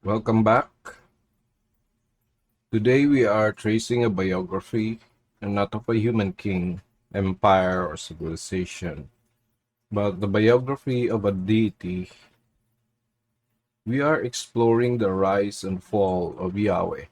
Welcome back. Today we are tracing a biography, and not of a human king, empire, or civilization, but the biography of a deity. We are exploring the rise and fall of Yahweh.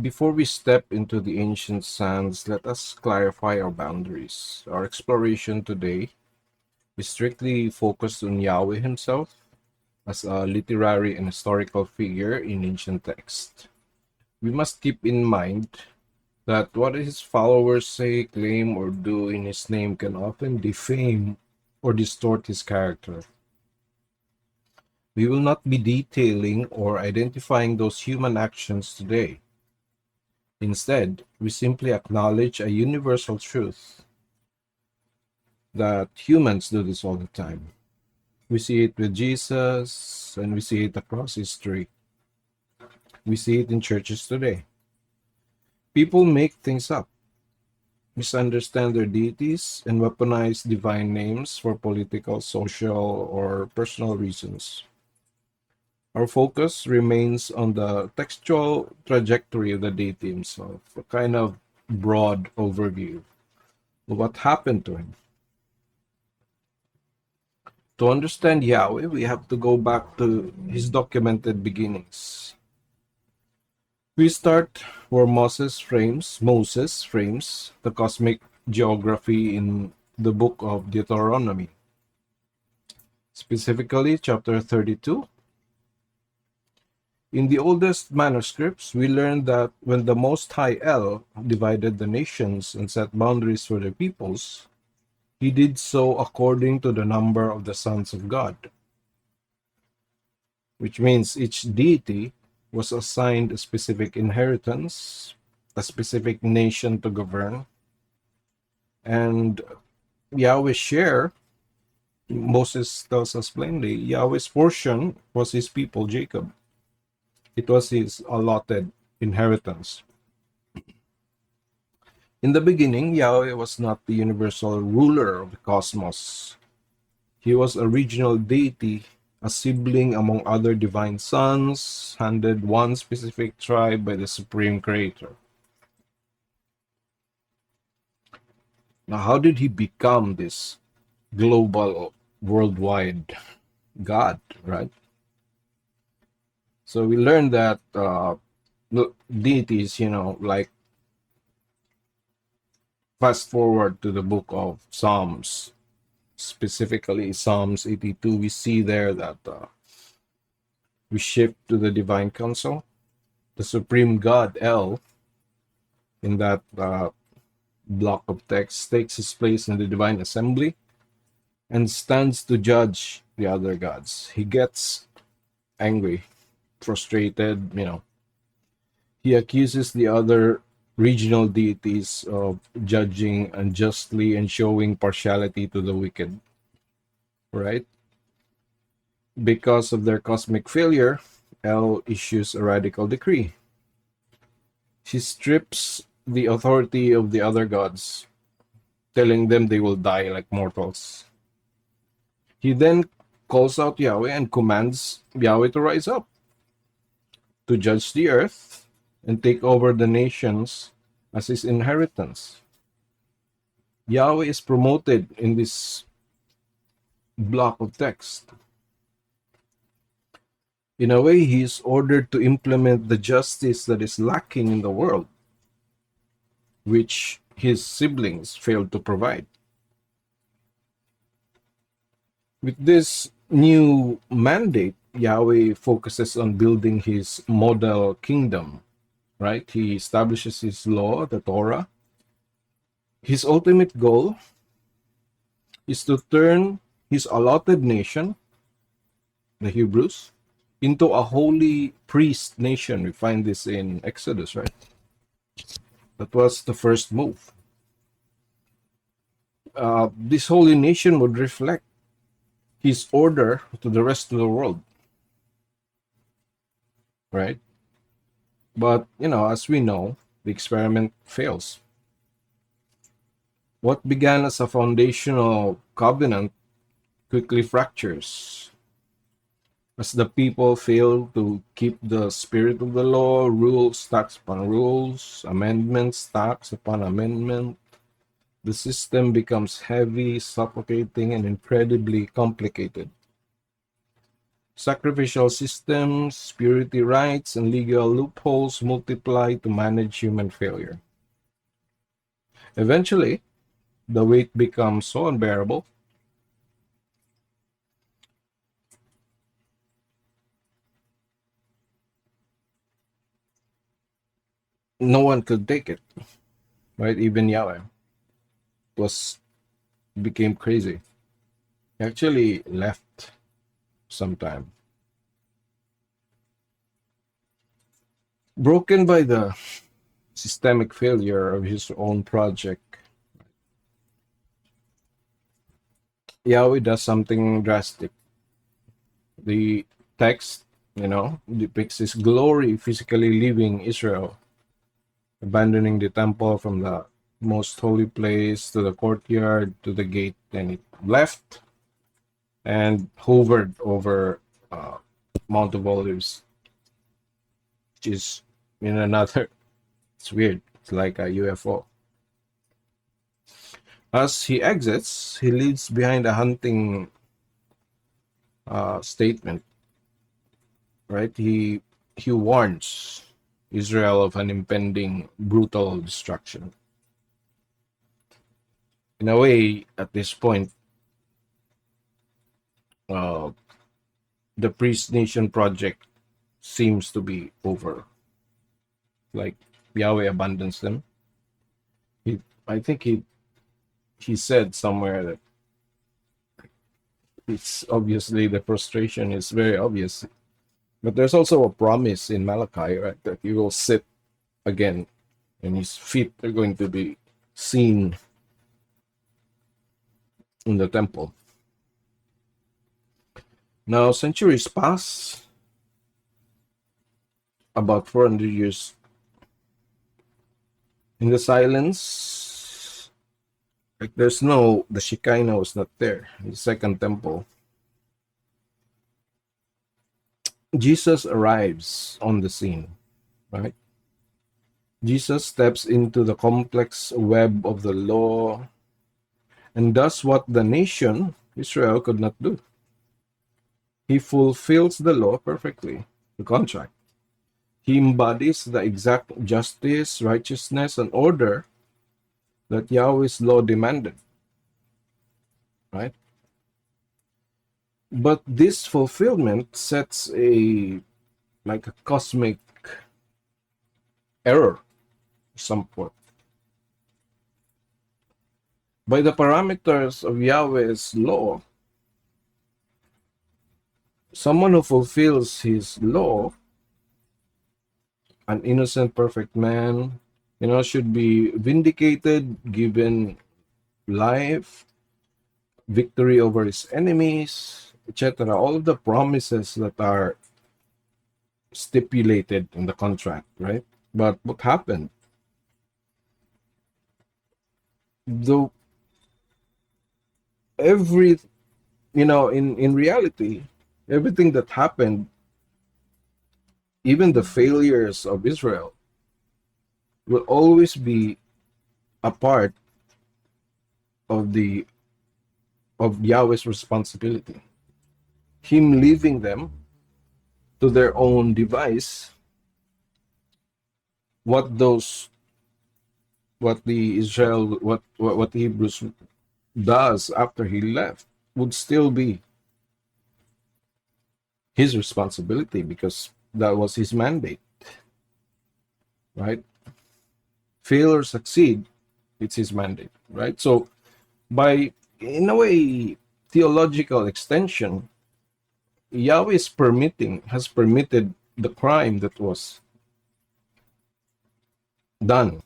Before we step into the ancient sands, let us clarify our boundaries. Our exploration today is strictly focused on Yahweh himself as a literary and historical figure in ancient text. We must keep in mind that what his followers say, claim, or do in his name can often defame or distort his character. We will not be detailing or identifying those human actions today. Instead, we simply acknowledge a universal truth that humans do this all the time. We see it with Jesus, and we see it across history. We see it in churches today. People make things up, misunderstand their deities, and weaponize divine names for political, social, or personal reasons. Our focus remains on the textual trajectory of the deity himself, a kind of broad overview of what happened to him. To understand Yahweh, we have to go back to his documented beginnings. We start where Moses frames the cosmic geography in the book of Deuteronomy, specifically chapter 32. In the oldest manuscripts, we learn that when the Most High El divided the nations and set boundaries for the peoples, he did so according to the number of the sons of God, which means each deity was assigned a specific inheritance, a specific nation to govern, and Yahweh's share, Moses tells us plainly, Yahweh's portion was his people, Jacob. It was his allotted inheritance. In the beginning, Yahweh was not the universal ruler of the cosmos. He was a regional deity, a sibling among other divine sons, handed one specific tribe by the supreme creator. Now, how did he become this global, worldwide God, right? So we learned that deities, like fast forward to the book of Psalms, specifically Psalms 82, we see there that we shift to the divine council. The supreme God, El, in that block of text, takes his place in the divine assembly and stands to judge the other gods. He gets angry, frustrated, He accuses the other regional deities of judging unjustly and showing partiality to the wicked, right? Because of their cosmic failure, El issues a radical decree. She strips the authority of the other gods, telling them they will die like mortals. He then calls out Yahweh and commands Yahweh to rise up, to judge the earth, and take over the nations as his inheritance. Yahweh is promoted in this block of text. In a way, he is ordered to implement the justice that is lacking in the world, which his siblings failed to provide. With this new mandate, Yahweh focuses on building his model kingdom, right? He establishes his law, the Torah. His ultimate goal is to turn his allotted nation, the Hebrews, into a holy priest nation. We find this in Exodus, right? That was the first move. This holy nation would reflect his order to the rest of the world, right? But, as we know, the experiment fails. What began as a foundational covenant quickly fractures. As the people fail to keep the spirit of the law, rules stacks upon rules, amendments stacks upon amendment, the system becomes heavy, suffocating, and incredibly complicated. Sacrificial systems, purity rites, and legal loopholes multiply to manage human failure. Eventually, the weight becomes so unbearable no one could take it, right? Even Yahweh was became crazy. He actually left sometime. Broken by the systemic failure of his own project, Yahweh does something drastic. The text, depicts his glory physically leaving Israel, abandoning the temple from the most holy place to the courtyard to the gate, and it left and hovered over Mount of Olives, which is in another. It's weird. It's like a UFO. As he exits, he leaves behind a hunting statement. Right? He warns Israel of an impending brutal destruction. In a way, at this point, the priest nation project seems to be over. Like Yahweh abandons them. I think he said somewhere that it's obviously the frustration is very obvious. But there's also a promise in Malachi, right, that he will sit again and his feet are going to be seen in the temple. Now, centuries pass, about 400 years. In the silence, like the Shekinah was not there, the second temple. Jesus arrives on the scene, right? Jesus steps into the complex web of the law and does what the nation, Israel, could not do. He fulfills the law perfectly, the contract. He embodies the exact justice, righteousness, and order that Yahweh's law demanded, right? But this fulfillment sets a cosmic error of some sort. By the parameters of Yahweh's law, someone who fulfills his law, an innocent, perfect man, should be vindicated, given life, victory over his enemies, etc. All of the promises that are stipulated in the contract, right? But what happened? Though in reality, everything that happened, even the failures of Israel, will always be a part of Yahweh's responsibility. Him leaving them to their own device, what the Hebrews does after he left would still be his responsibility, because that was his mandate, right? Fail or succeed, it's his mandate, right? So by, in a way, theological extension, Yahweh has permitted the crime that was done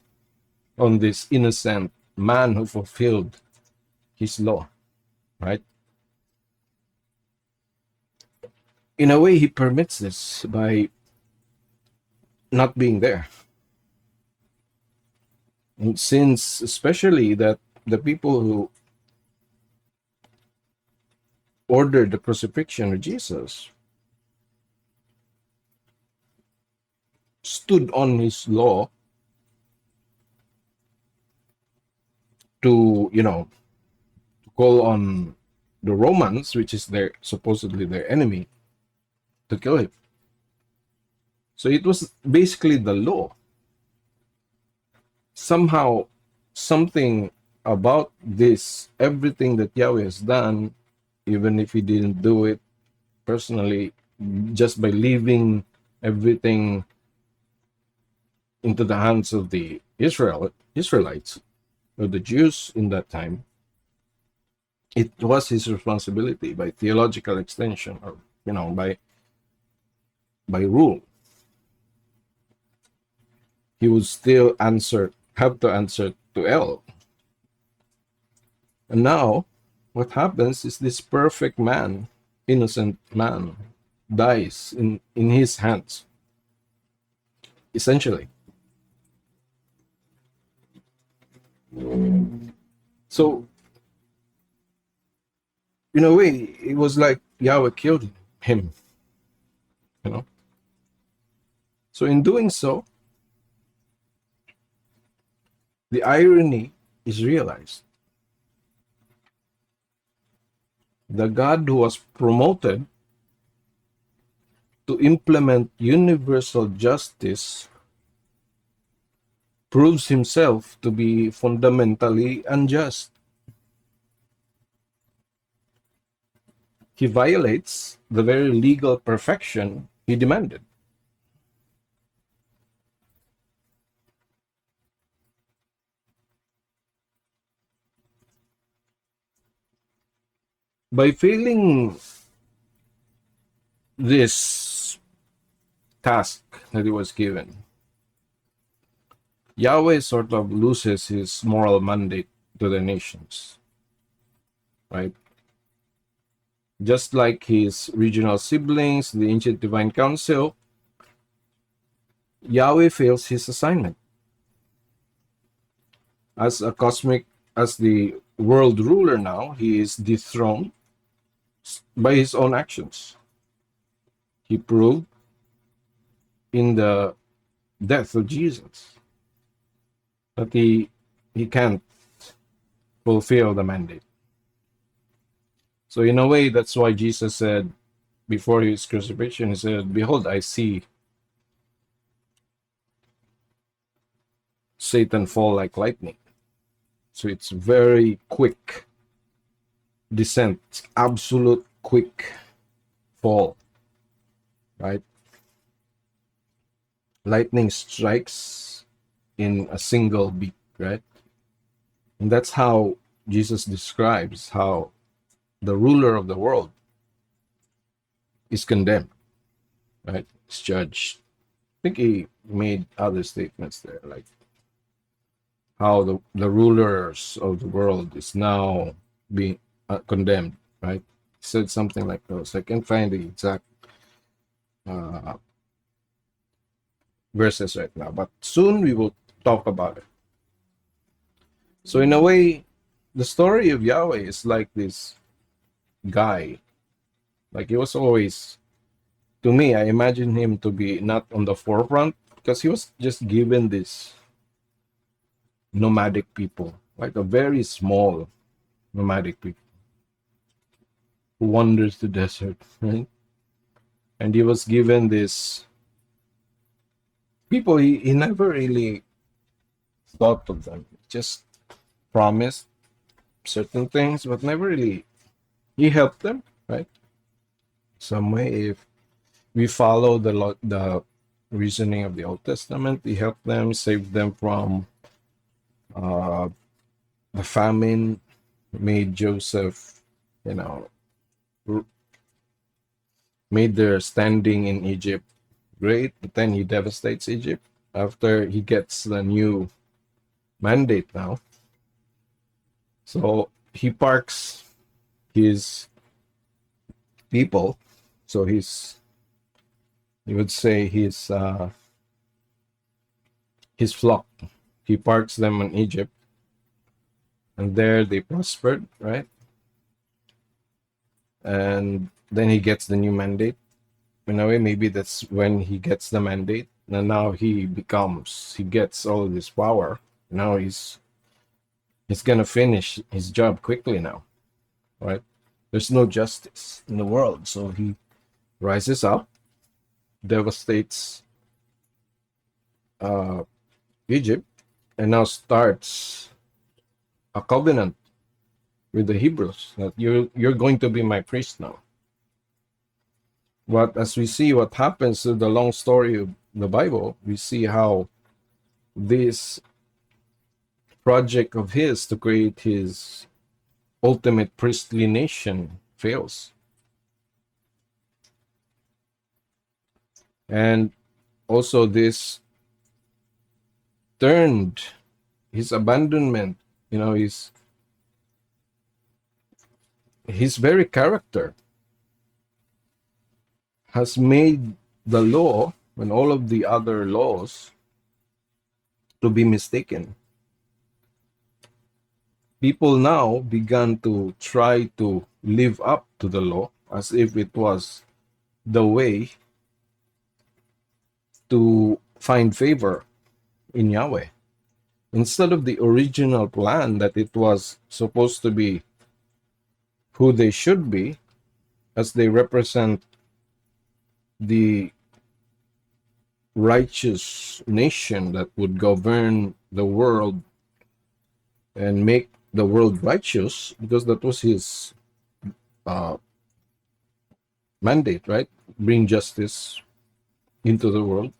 on this innocent man who fulfilled his law, right? In a way, he permits this by not being there. And since, especially, that the people who ordered the crucifixion of Jesus stood on his law to, call on the Romans, which is their supposedly their enemy, to kill him. So it was basically the law. Somehow, something about this, everything that Yahweh has done, even if he didn't do it personally, just by leaving everything into the hands of the Israelites, or the Jews in that time, it was his responsibility by theological extension, or by rule. He would still have to answer to El. And now, what happens is this perfect man, innocent man, dies in his hands, essentially. So, in a way, it was like Yahweh killed him, So in doing so, the irony is realized. The God who was promoted to implement universal justice proves himself to be fundamentally unjust. He violates the very legal perfection he demanded. By failing this task that he was given, Yahweh sort of loses his moral mandate to the nations, right? Just like his regional siblings, the ancient divine council, Yahweh fails his assignment. As the world ruler now, he is dethroned by his own actions. He proved in the death of Jesus that he can't fulfill the mandate. So in a way, that's why Jesus said before his crucifixion, he said, "Behold, I see Satan fall like lightning." So it's very quick descent, absolute quick fall, right? Lightning strikes in a single beat, right? And that's how Jesus describes how the ruler of the world is condemned, right? It's judged. I think he made other statements there, like how the rulers of the world is now being condemned, right? He said something like those. I can find the exact verses right now, but soon we will talk about it. So in a way, the story of Yahweh is like this guy. Like he was always, to me, I imagine him to be not on the forefront because he was just given this nomadic people, like a very small nomadic people who wanders the desert, right? And he was given this people, he never really thought of them, just promised certain things, but never really, he helped them, right? Some way, if we follow the reasoning of the Old Testament, he helped them, saved them from the famine, made Joseph, made their standing in Egypt great, but then he devastates Egypt after he gets the new mandate now. So he parks his people, so you would say his flock, he parks them in Egypt, and there they prospered, right? And then he gets the new mandate. In a way, maybe that's when he gets the mandate, And now he gets all of this power. Now he's gonna finish his job quickly now, right? There's no justice in the world, so he rises up, devastates uh, Egypt, and now starts a covenant with the Hebrews that you're going to be my priest now. But as we see what happens to the long story of the Bible, we see how this project of his to create his ultimate priestly nation fails. And also this turned his abandonment, his very character has made the law and all of the other laws to be mistaken. People now began to try to live up to the law as if it was the way to find favor in Yahweh, instead of the original plan that it was supposed to be who they should be, as they represent the righteous nation that would govern the world and make the world righteous, because that was his uh, mandate, right? Bring justice into the world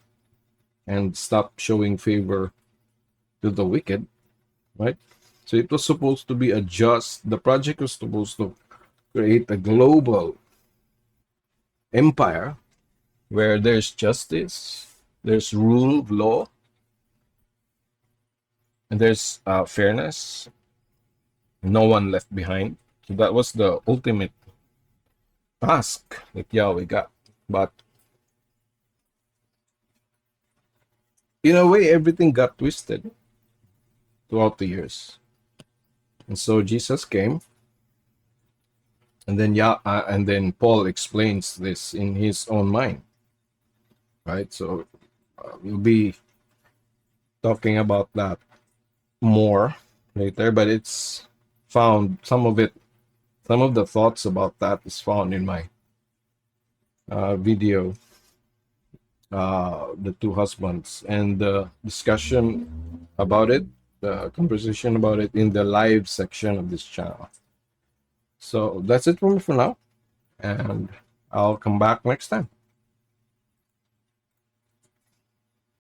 and stop showing favor to the wicked, right? So it was supposed to be the project was supposed to create a global empire where there's justice, there's rule of law, and there's fairness, no one left behind. So that was the ultimate task that Yahweh got. But in a way, everything got twisted throughout the years. And so Jesus came, and then Paul explains this in his own mind, right? So we'll be talking about that more later, but it's found some of the thoughts about that is found in my video, the two husbands, and the discussion about it, the conversation about it in the live section of this channel. So that's it for me for now, and I'll come back next time.